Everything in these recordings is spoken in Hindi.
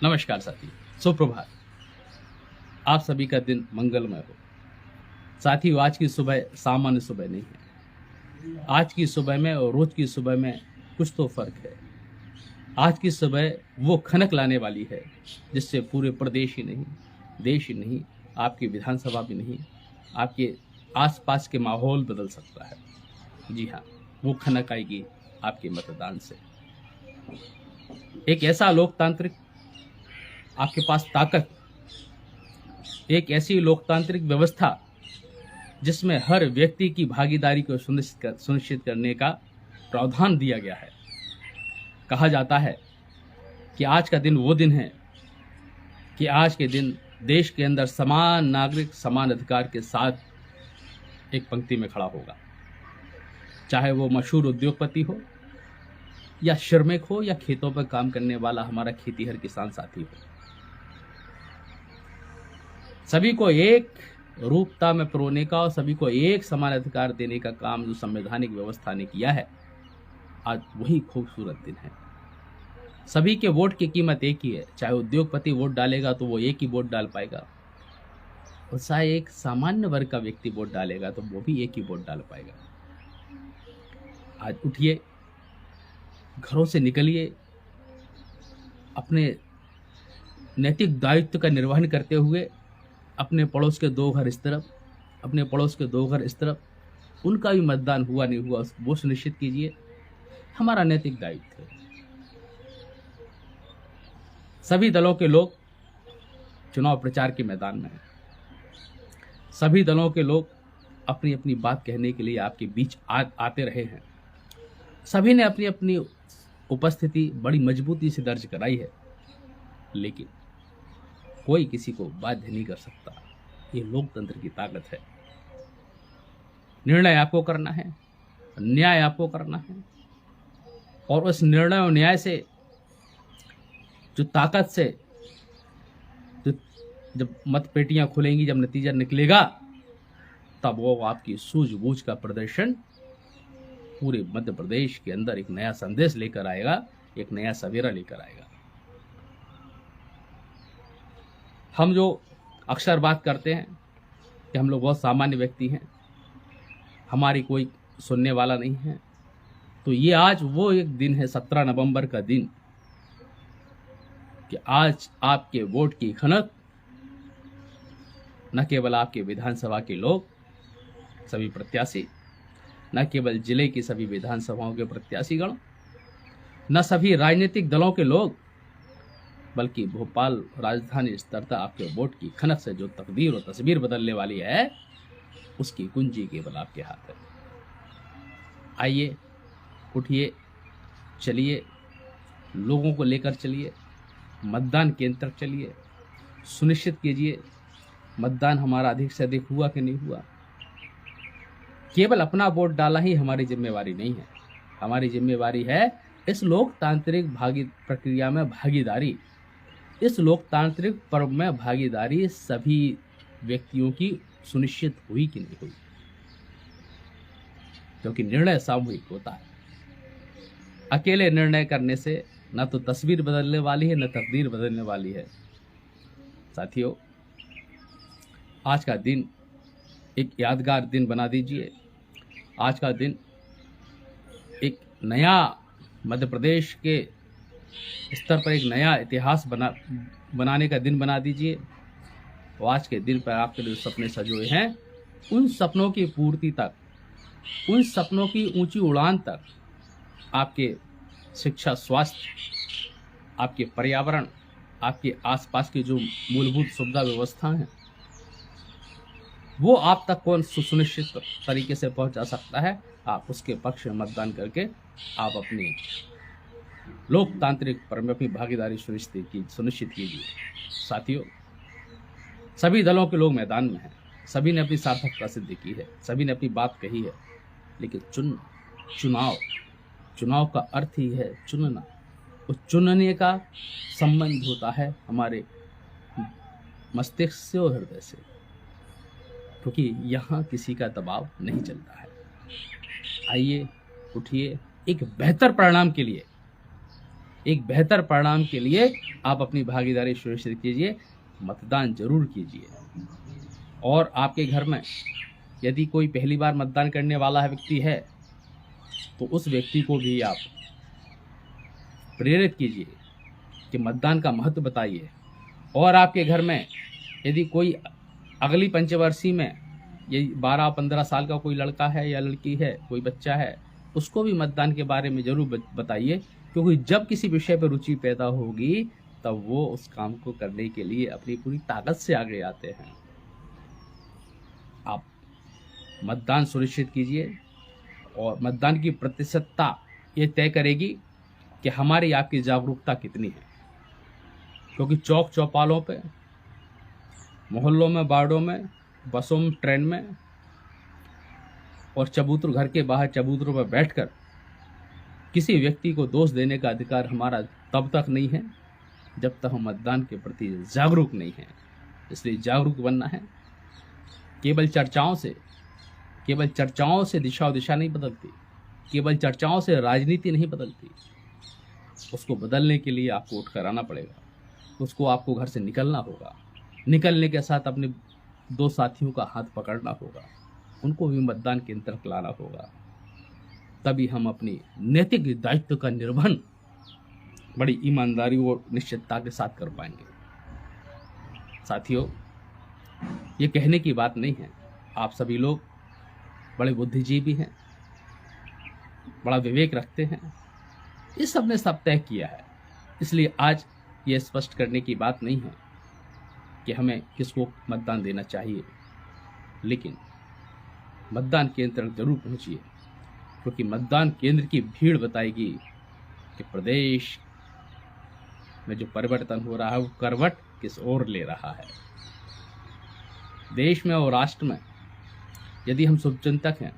नमस्कार साथी, सुप्रभात। आप सभी का दिन मंगलमय हो। साथियों, आज की सुबह सामान्य सुबह नहीं है। आज की सुबह में और रोज की सुबह में कुछ तो फर्क है। आज की सुबह वो खनक लाने वाली है जिससे पूरे प्रदेश ही नहीं, देश ही नहीं, आपकी विधानसभा भी नहीं, आपके आसपास के माहौल बदल सकता है। जी हाँ, वो खनक आएगी आपके मतदान से। एक ऐसा लोकतांत्रिक आपके पास ताकत, एक ऐसी लोकतांत्रिक व्यवस्था जिसमें हर व्यक्ति की भागीदारी को सुनिश्चित करने का प्रावधान दिया गया है। कहा जाता है कि आज का दिन वो दिन है कि आज के दिन देश के अंदर समान नागरिक समान अधिकार के साथ एक पंक्ति में खड़ा होगा, चाहे वो मशहूर उद्योगपति हो या श्रमिक हो या खेतों पर काम करने वाला हमारा खेतीहर किसान साथी हो। सभी को एक रूपता में पिरोने का और सभी को एक समान अधिकार देने का काम जो संवैधानिक व्यवस्था ने किया है, आज वही खूबसूरत दिन है। सभी के वोट की कीमत एक ही है। चाहे उद्योगपति वोट डालेगा तो वो एक ही वोट डाल पाएगा, और चाहे एक सामान्य वर्ग का व्यक्ति वोट डालेगा तो वो भी एक ही वोट डाल पाएगा। आज उठिए, घरों से निकलिए, अपने नैतिक दायित्व का निर्वहन करते हुए अपने पड़ोस के 2 घर इस तरफ, अपने पड़ोस के 2 घर इस तरफ, उनका भी मतदान हुआ नहीं हुआ वो सुनिश्चित कीजिए। हमारा नैतिक दायित्व है। सभी दलों के लोग चुनाव प्रचार के मैदान में हैं। सभी दलों के लोग अपनी अपनी बात कहने के लिए आपके बीच आते रहे हैं। सभी ने अपनी अपनी उपस्थिति बड़ी मजबूती से दर्ज कराई है, लेकिन कोई किसी को बाध्य नहीं कर सकता। ये लोकतंत्र की ताकत है। निर्णय आपको करना है, न्याय आपको करना है, और उस निर्णय और न्याय से जो ताकत से जब मतपेटियां खुलेंगी, जब नतीजा निकलेगा, तब वो आपकी सूझबूझ का प्रदर्शन पूरे मध्य प्रदेश के अंदर एक नया संदेश लेकर आएगा, एक नया सवेरा लेकर आएगा। हम जो अक्सर बात करते हैं कि हम लोग बहुत सामान्य व्यक्ति हैं, हमारी कोई सुनने वाला नहीं है, तो ये आज वो एक दिन है, 17 नवंबर का दिन, कि आज आपके वोट की खनक न केवल आपके विधानसभा के लोग, सभी प्रत्याशी, न केवल जिले की सभी विधानसभाओं के प्रत्याशीगण, न सभी राजनीतिक दलों के लोग, बल्कि भोपाल राजधानी स्तर तक आपके वोट की खनक से जो तकदीर और तस्वीर बदलने वाली है, उसकी कुंजी केवल आपके हाथ है। आइए, उठिए, चलिए, लोगों को लेकर चलिए, मतदान केंद्र तक चलिए, सुनिश्चित कीजिए मतदान हमारा अधिक से अधिक हुआ कि नहीं हुआ। केवल अपना वोट डाला ही हमारी जिम्मेवारी नहीं है। हमारी जिम्मेवारी है इस लोकतांत्रिक प्रक्रिया में भागीदारी, इस लोकतांत्रिक पर्व में भागीदारी सभी व्यक्तियों की सुनिश्चित हुई कि नहीं हुई, क्योंकि निर्णय सामूहिक होता है। अकेले निर्णय करने से न तो तस्वीर बदलने वाली है, न तकदीर बदलने वाली है। साथियों, आज का दिन एक यादगार दिन बना दीजिए। आज का दिन एक नया मध्य प्रदेश के स्तर पर एक नया इतिहास बनाने का दिन बना दीजिए। और आज के दिन पर आपके जो सपने सजोए हैं, उन सपनों की पूर्ति तक, उन सपनों की ऊंची उड़ान तक आपके शिक्षा, स्वास्थ्य, आपके पर्यावरण, आपके आसपास की जो मूलभूत सुविधा व्यवस्था है, वो आप तक कौन सुनिश्चित तरीके से पहुंचा सकता है। आप उसके पक्ष में मतदान करके आप अपनी लोकतांत्रिक पर्व में अपनी भागीदारी सुनिश्चित कीजिए। साथियों, सभी दलों के लोग मैदान में हैं, सभी ने अपनी सार्थकता सिद्ध की है, सभी ने अपनी बात कही है, लेकिन चुनाव का अर्थ ही है चुनना। उस चुनने का संबंध होता है हमारे मस्तिष्क से और हृदय से, क्योंकि यहाँ किसी का दबाव नहीं चलता है। आइए, उठिए, एक बेहतर परिणाम के लिए एक बेहतर परिणाम के लिए आप अपनी भागीदारी सुनिश्चित कीजिए, मतदान जरूर कीजिए। और आपके घर में यदि कोई पहली बार मतदान करने वाला व्यक्ति है तो उस व्यक्ति को भी आप प्रेरित कीजिए कि मतदान का महत्व बताइए। और आपके घर में यदि कोई अगली पंचवर्षीय में ये 12-15 साल का कोई लड़का है या लड़की है, कोई बच्चा है, उसको भी मतदान के बारे में जरूर बताइए, क्योंकि जब किसी विषय पर रुचि पैदा होगी तब वो उस काम को करने के लिए अपनी पूरी ताकत से आगे आते हैं। आप मतदान सुनिश्चित कीजिए और मतदान की प्रतिशतता ये तय करेगी कि हमारी आपकी जागरूकता कितनी है। क्योंकि चौक चौपालों पे, मोहल्लों में, वार्डों में, बसों में, ट्रेन में और चबूतर, घर के बाहर चबूतरों पर बैठकर किसी व्यक्ति को दोष देने का अधिकार हमारा तब तक नहीं है जब तक हम मतदान के प्रति जागरूक नहीं हैं। इसलिए जागरूक बनना है। केवल चर्चाओं से दिशा नहीं बदलती, केवल चर्चाओं से राजनीति नहीं बदलती। उसको बदलने के लिए आपको उठकर आना पड़ेगा, उसको आपको घर से निकलना होगा। निकलने के साथ अपने 2 साथियों का हाथ पकड़ना होगा, उनको भी मतदान केंद्र तक लाना होगा। तभी हम अपनी नैतिक दायित्व का निर्वहन बड़ी ईमानदारी और निश्चितता के साथ कर पाएंगे। साथियों, ये कहने की बात नहीं है, आप सभी लोग बड़े बुद्धिजीवी हैं, बड़ा विवेक रखते हैं, इस सब ने सब तय किया है। इसलिए आज ये स्पष्ट करने की बात नहीं है कि हमें किसको मतदान देना चाहिए, लेकिन मतदान केंद्र तक जरूर पहुंचिए, क्योंकि मतदान केंद्र की भीड़ बताएगी कि प्रदेश में जो परिवर्तन हो रहा है वो करवट किस ओर ले रहा है। देश में और राष्ट्र में यदि हम शुभचिंतक हैं,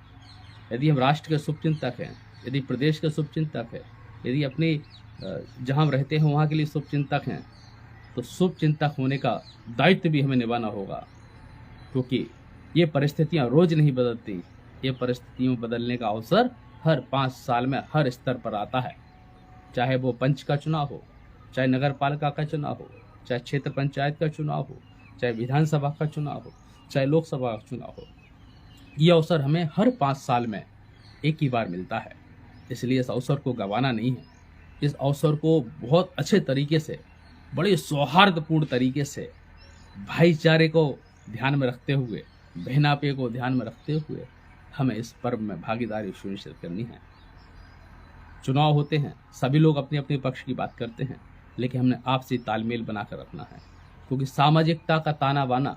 यदि हम राष्ट्र के शुभचिंतक हैं, यदि प्रदेश के शुभचिंतक हैं, यदि अपने जहाँ हम रहते हैं वहाँ के लिए शुभचिंतक हैं, तो शुभचिंतक होने का दायित्व भी हमें निभाना होगा। क्योंकि ये परिस्थितियाँ रोज नहीं बदलती, ये परिस्थितियों बदलने का अवसर हर 5 साल में हर स्तर पर आता है। चाहे वो पंच का चुनाव हो, चाहे नगर पालिका का चुनाव हो, चाहे क्षेत्र पंचायत का चुनाव हो, चाहे विधानसभा का चुनाव हो, चाहे लोकसभा का चुनाव हो, ये अवसर हमें हर 5 साल में एक ही बार मिलता है। इसलिए इस अवसर को गंवाना नहीं है। इस अवसर को बहुत अच्छे तरीके से, बड़े सौहार्दपूर्ण तरीके से, भाईचारे को ध्यान में रखते हुए, बहनापे को ध्यान में रखते हुए हमें इस पर्व में भागीदारी सुनिश्चित करनी है। चुनाव होते हैं, सभी लोग अपने अपने पक्ष की बात करते हैं, लेकिन हमने आपसी तालमेल बनाकर रखना है, क्योंकि सामाजिकता का ताना बाना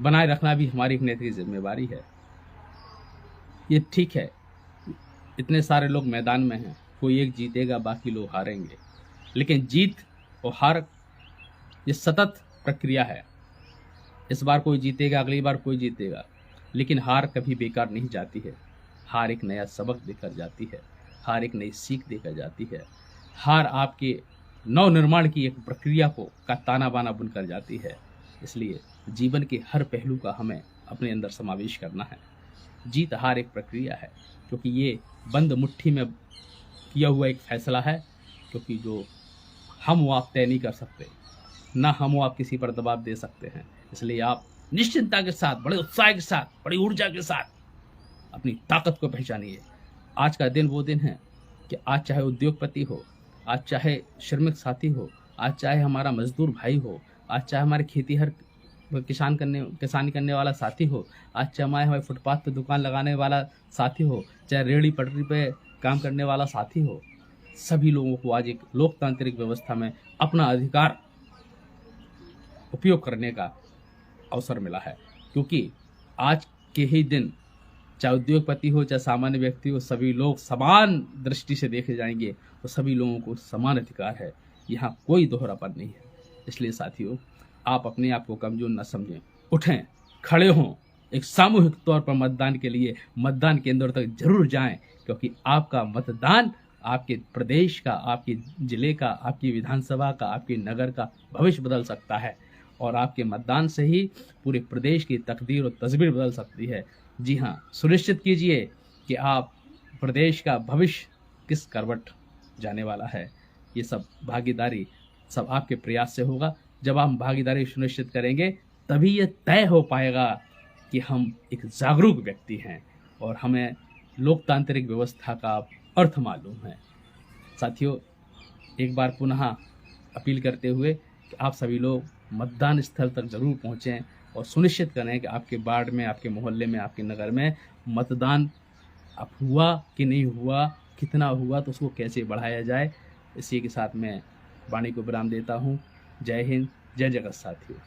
बनाए रखना भी हमारी एक नैतिक जिम्मेवारी है। ये ठीक है, इतने सारे लोग मैदान में हैं, कोई एक जीतेगा, बाकी लोग हारेंगे, लेकिन जीत और हार ये सतत प्रक्रिया है। इस बार कोई जीतेगा, अगली बार कोई जीतेगा, लेकिन हार कभी बेकार नहीं जाती है। हार एक नया सबक देकर जाती है, हार एक नई सीख देकर जाती है। हार आपके नव निर्माण की एक प्रक्रिया का ताना बाना बुनकर जाती है। इसलिए जीवन के हर पहलू का हमें अपने अंदर समावेश करना है। जीत हार एक प्रक्रिया है, क्योंकि ये बंद मुट्ठी में किया हुआ एक फैसला है, क्योंकि जो हम वो आप तय नहीं कर सकते, ना हम वो आप किसी पर दबाव दे सकते हैं। इसलिए आप निश्चिंतता के साथ, बड़े उत्साह के साथ, बड़ी ऊर्जा के साथ अपनी ताकत को पहचानिए। आज का दिन वो दिन है कि आज चाहे उद्योगपति हो, आज चाहे श्रमिक साथी हो, आज चाहे हमारा मजदूर भाई हो, आज चाहे हमारे किसानी करने वाला साथी हो, आज चाहे हमारे फुटपाथ पे दुकान लगाने वाला साथी हो, चाहे रेहड़ी पटरी पे काम करने वाला साथी हो, सभी लोगों को आज एक लोकतांत्रिक व्यवस्था में अपना अधिकार उपयोग करने का अवसर मिला है। क्योंकि आज के ही दिन चाहे उद्योगपति हो, चाहे सामान्य व्यक्ति हो, सभी लोग समान दृष्टि से देखे जाएंगे और सभी लोगों को समान अधिकार है। यहाँ कोई दोहरापन नहीं है। इसलिए साथियों, आप अपने आप को कमजोर न समझें, उठें, खड़े हों, एक सामूहिक तौर पर मतदान के लिए मतदान केंद्र तक जरूर जाएं, क्योंकि आपका मतदान आपके प्रदेश का, आपके जिले का, आपकी विधानसभा का, आपके नगर का भविष्य बदल सकता है। और आपके मतदान से ही पूरे प्रदेश की तकदीर और तस्वीर बदल सकती है। जी हाँ, सुनिश्चित कीजिए कि आप प्रदेश का भविष्य किस करवट जाने वाला है। ये सब भागीदारी सब आपके प्रयास से होगा। जब हम भागीदारी सुनिश्चित करेंगे तभी ये तय हो पाएगा कि हम एक जागरूक व्यक्ति हैं और हमें लोकतांत्रिक व्यवस्था का अर्थ मालूम है। साथियों, एक बार पुनः अपील करते हुए कि आप सभी लोग मतदान स्थल तक जरूर पहुँचें और सुनिश्चित करें कि आपके वार्ड में, आपके मोहल्ले में, आपके नगर में मतदान अब हुआ कि नहीं हुआ, कितना हुआ, तो उसको कैसे बढ़ाया जाए। इसी के साथ मैं वाणी को विराम देता हूँ। जय हिंद, जय जगत साथियों।